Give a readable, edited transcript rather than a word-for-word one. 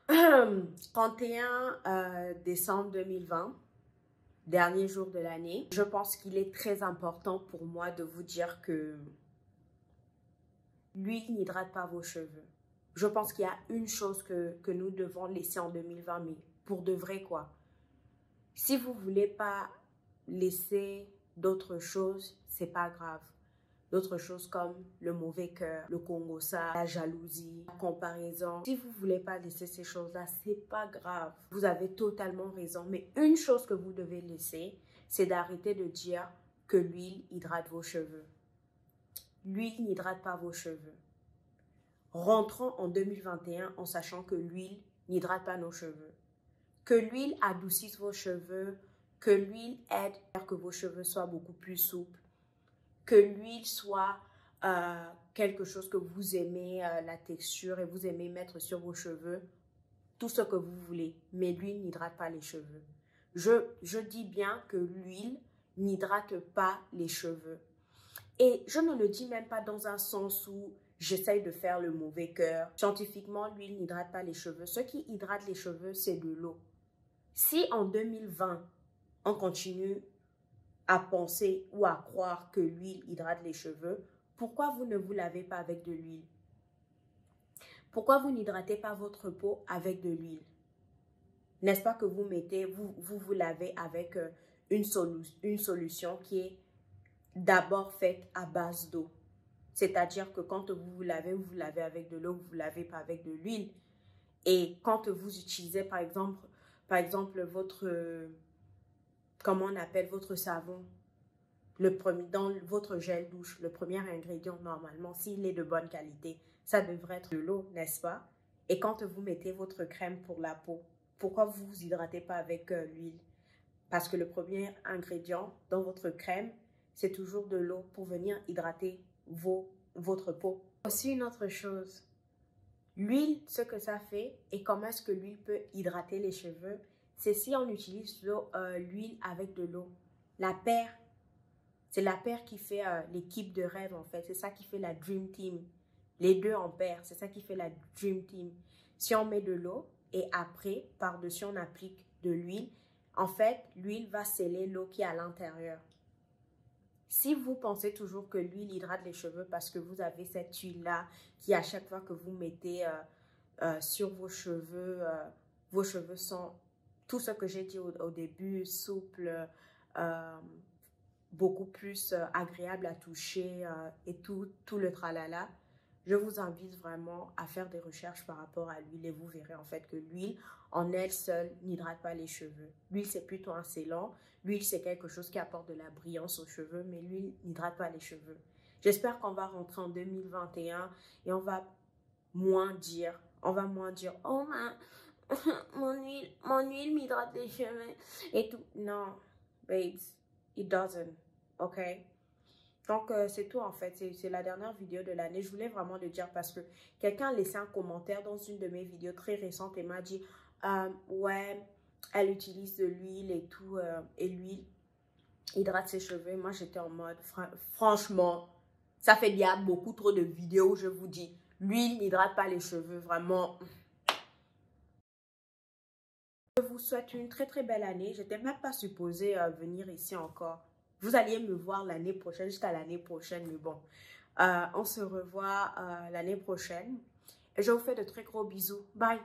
31 décembre 2020, dernier jour de l'année. Je pense qu'il est très important pour moi de vous dire que l'huile n'hydrate pas vos cheveux. Je pense qu'il y a une chose que nous devons laisser en 2020, mais pour de vrai quoi. Si vous ne voulez pas laisser d'autres choses, c'est pas grave. D'autres choses comme le mauvais cœur, le congossa, la jalousie, la comparaison. Si vous ne voulez pas laisser ces choses-là, c'est pas grave. Vous avez totalement raison. Mais une chose que vous devez laisser, c'est d'arrêter de dire que l'huile hydrate vos cheveux. L'huile n'hydrate pas vos cheveux. Rentrons en 2021 en sachant que l'huile n'hydrate pas nos cheveux. Que l'huile adoucisse vos cheveux, que l'huile aide à faire que vos cheveux soient beaucoup plus souples, que l'huile soit quelque chose que vous aimez, la texture, et vous aimez mettre sur vos cheveux, tout ce que vous voulez, mais l'huile n'hydrate pas les cheveux. Je dis bien que l'huile n'hydrate pas les cheveux. Et je ne le dis même pas dans un sens où j'essaye de faire le mauvais cœur. Scientifiquement, l'huile n'hydrate pas les cheveux. Ce qui hydrate les cheveux, c'est de l'eau. Si en 2020, on continue à penser ou à croire que l'huile hydrate les cheveux, pourquoi vous ne vous lavez pas avec de l'huile? Pourquoi vous n'hydratez pas votre peau avec de l'huile? N'est-ce pas que vous mettez, vous lavez avec une solution qui est d'abord faite à base d'eau. C'est-à-dire que quand vous vous lavez avec de l'eau, vous ne vous lavez pas avec de l'huile. Et quand vous utilisez par exemple votre, comment on appelle votre savon, dans votre gel douche, le premier ingrédient normalement, s'il est de bonne qualité, ça devrait être de l'eau, n'est-ce pas? Et quand vous mettez votre crème pour la peau, pourquoi vous ne vous hydratez pas avec l'huile? Parce que le premier ingrédient dans votre crème, c'est toujours de l'eau pour venir hydrater votre peau. Aussi une autre chose, l'huile, ce que ça fait et comment est-ce que l'huile peut hydrater les cheveux, c'est si on utilise l'huile avec de l'eau. La paire, c'est la paire qui fait l'équipe de rêve en fait, c'est ça qui fait la Dream Team. Les deux en paire, c'est ça qui fait la Dream Team. Si on met de l'eau et après, par-dessus, on applique de l'huile, en fait, l'huile va sceller l'eau qui est à l'intérieur. Si vous pensez toujours que l'huile hydrate les cheveux parce que vous avez cette huile-là qui, à chaque fois que vous mettez sur vos cheveux sont, tout ce que j'ai dit au début, souple, beaucoup plus agréable à toucher et tout le tralala, je vous invite vraiment à faire des recherches par rapport à l'huile et vous verrez en fait que l'huile en elle seule n'hydrate pas les cheveux. L'huile c'est plutôt un scellant, l'huile c'est quelque chose qui apporte de la brillance aux cheveux, mais l'huile n'hydrate pas les cheveux. J'espère qu'on va rentrer en 2021 et on va moins dire, oh mon huile m'hydrate les cheveux et tout. Non, babes, it doesn't, ok? Donc, c'est tout en fait. C'est la dernière vidéo de l'année. Je voulais vraiment le dire parce que quelqu'un a laissé un commentaire dans une de mes vidéos très récentes et m'a dit ouais, elle utilise de l'huile et tout. Et l'huile hydrate ses cheveux. Moi, j'étais en mode, franchement, ça fait bien beaucoup trop de vidéos, je vous dis. L'huile n'hydrate pas les cheveux, vraiment. Je vous souhaite une très très belle année. Je n'étais même pas supposée venir ici encore. Vous alliez me voir l'année prochaine, jusqu'à l'année prochaine, mais bon. On se revoit l'année prochaine. Et je vous fais de très gros bisous. Bye!